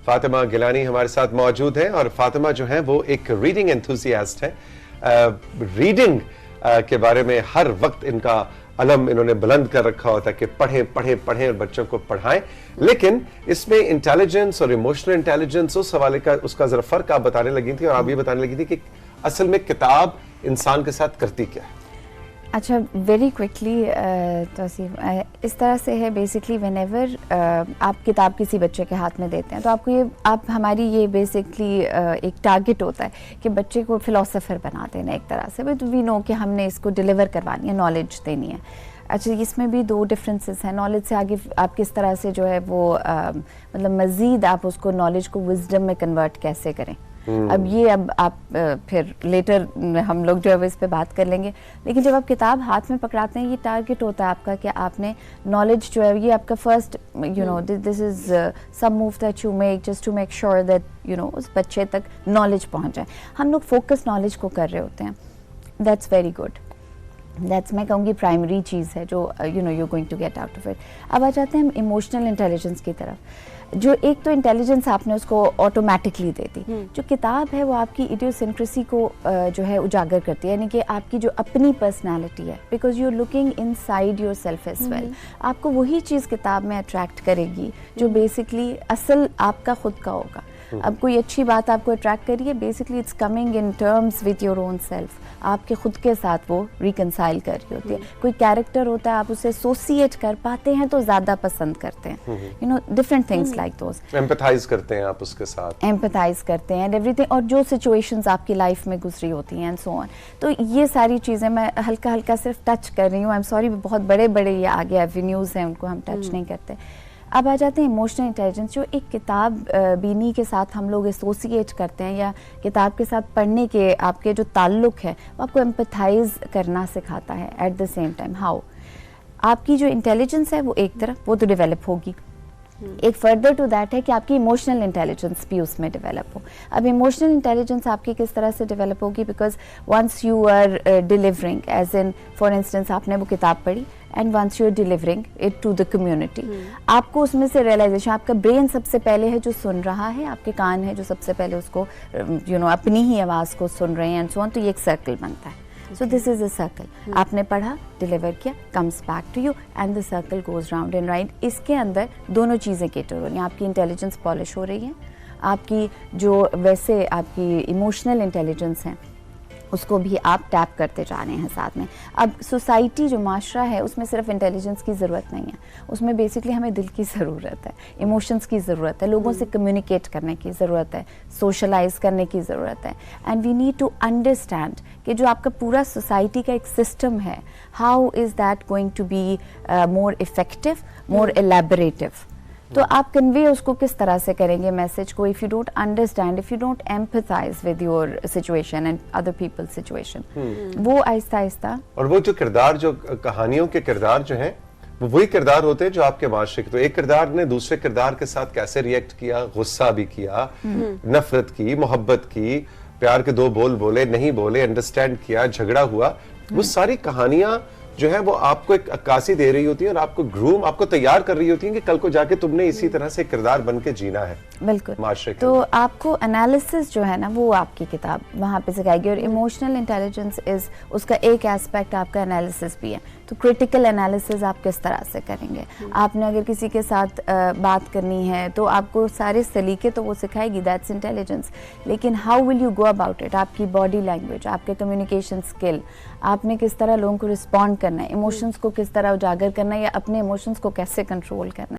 फातिमा गिलानी हमारे साथ मौजूद हैं और फातिमा जो है वो एक रीडिंग एंथुसियास्ट है। रीडिंग के बारे में हर वक्त इनका अलम इन्होंने बुलंद कर रखा होता है कि पढ़ें पढ़ें पढ़ें और बच्चों को पढ़ाएं। लेकिन इसमें इंटेलिजेंस और इमोशनल इंटेलिजेंस उस हवाले का उसका जरा फर्क आप बताने लगी थी और आप ये बताने लगी थी कि असल में किताब इंसान के साथ करती क्या है। अच्छा, वेरी क्विकली तौसीफ, इस तरह से है बेसिकली व्हेनेवर आप किताब किसी बच्चे के हाथ में देते हैं तो आपको ये हमारी ये बेसिकली एक टारगेट होता है कि बच्चे को फिलोसोफर बना देना एक तरह से। बट वी नो कि हमने इसको डिलीवर करवानी है, नॉलेज देनी है। अच्छा, इसमें भी दो डिफरेंसेस हैं। नॉलेज से आगे आप किस तरह से जो है वो मतलब मज़ीद आप उसको नॉलेज को विजडम में कन्वर्ट कैसे करें। अब ये आप फिर लेटर हम लोग जो है इस पे बात कर लेंगे। लेकिन जब आप किताब हाथ में पकड़ाते हैं, ये टारगेट होता है आपका कि आपने नॉलेज जो है ये आपका first this is some move that you make just to make sure that उस बच्चे तक नॉलेज पहुंच जाए। हम लोग फोकस नॉलेज को कर रहे होते हैं। दैट्स वेरी गुड, दैट्स मैं कहूँगी प्राइमरी चीज़ है जो you going to get out of it. अब आ जाते हैं हम इमोशनल इंटेलिजेंस की तरफ। जो एक तो इंटेलिजेंस आपने उसको ऑटोमेटिकली दे दी, जो किताब है वो आपकी इडियोसिंक्रेसी को जो है उजागर करती है, यानी कि आपकी जो अपनी पर्सनालिटी है, because you are looking inside yourself as well. आपको वही चीज़ किताब में अट्रैक्ट करेगी जो बेसिकली असल आपका खुद का होगा। अब कोई अच्छी बात आपको अट्रैक्ट करी है, basically it's coming in terms with your own self, आपके खुद के साथ वो रिकंसाइल कर रही होती है। कोई कैरेक्टर होता है, आप उसे एसोसिएट कर पाते हैं तो ज़्यादा पसंद करते हैं। Different things like those, empathise करते हैं आप उसके साथ, एम्पैथाइज करते हैं एवरीथिंग, और जो सिचुएशंस आपकी लाइफ में गुजरी होती हैं एंड सो ऑन। तो ये सारी चीज़ें मैं हल्का हल्का सिर्फ टच कर रही हूँ। आई एम सॉरी, बहुत बड़े बड़े ये आगे एवेन्यूज़ हैं, उनको हम टच नहीं करते। अब आ जाते हैं इमोशनल इंटेलिजेंस, जो एक किताब बीनी के साथ हम लोग एसोसिएट करते हैं या किताब के साथ पढ़ने के आपके जो ताल्लुक है वो आपको एम्पैथाइज करना सिखाता है। At the same time how आपकी जो इंटेलिजेंस है वो एक तरफ वो तो डेवलप होगी, एक फर्दर टू दैट है कि आपकी इमोशनल इंटेलिजेंस भी उसमें डेवलप हो। अब इमोशनल इंटेलिजेंस आपकी किस तरह से डेवलप होगी, because once you are delivering, as in for instance आपने वो किताब पढ़ी and once you are delivering it to the community, आपको उसमें से रियलाइजेशन, आपका ब्रेन सबसे पहले है जो सुन रहा है, आपके कान है जो सबसे पहले उसको अपनी ही आवाज़ को सुन रहे हैं एंड सो ऑन। तो ये एक सर्कल बनता है। So this is a circle. आपने पढ़ा, डिलीवर किया, comes back to you and the circle goes round and right. इसके अंदर दोनों चीज़ें केटर हो रही हैं। आपकी इंटेलिजेंस पॉलिश हो रही है, आपकी जो वैसे आपकी इमोशनल इंटेलिजेंस है उसको भी आप टैप करते जा रहे हैं साथ में। अब सोसाइटी जो माशरा है उसमें सिर्फ इंटेलिजेंस की ज़रूरत नहीं है, उसमें बेसिकली हमें दिल की ज़रूरत है, इमोशंस की ज़रूरत है, लोगों से कम्युनिकेट करने की ज़रूरत है, सोशलाइज करने की ज़रूरत है। And we need to understand कि जो आपका पूरा सोसाइटी का एक सिस्टम है, how is that going to be more effective, more elaborative. तो आप कन्वे उसको किस तरह से करेंगे मैसेज को, if you don't understand, if you don't empathise with your situation and other people's situation, वो आहिस्ता आहिस्ता। और वो जो किरदार, जो कहानियों के किरदार जो हैं वो वही किरदार होते हैं जो आपके माशरे के। तो एक किरदार ने दूसरे किरदार के साथ कैसे रिएक्ट किया, गुस्सा भी किया, नफरत की, मोहब्बत की, प्यार के दो बोल बोले, नहीं बोले, अंडरस्टैंड किया, झगड़ा हुआ, वो सारी कहानियां जो है वो आपको एक अक्कासी दे रही होती है और आपको ग्रूम, आपको तैयार कर रही होती है कि कल को जाके तुमने इसी तरह से किरदार बन के जीना है। बिल्कुल। माशरे के तो आपको एनालिसिस जो है ना वो आपकी किताब वहाँ पे सिखाएगी। और इमोशनल इंटेलिजेंस इज उसका एक एस्पेक्ट आपका एनालिसिस भी है। तो क्रिटिकल एनालिसिस आप किस तरह से करेंगे, आपने अगर किसी के साथ बात करनी है तो आपको सारे सलीके तो वो सिखाएगी, दैट्स इंटेलिजेंस। लेकिन how will you go about it, आपकी बॉडी लैंग्वेज, आपके कम्युनिकेशन स्किल, आपने किस तरह लोगों को रिस्पॉन्ड करना है, इमोशंस को किस तरह उजागर करना है या अपने इमोशंस को कैसे कंट्रोल करना है।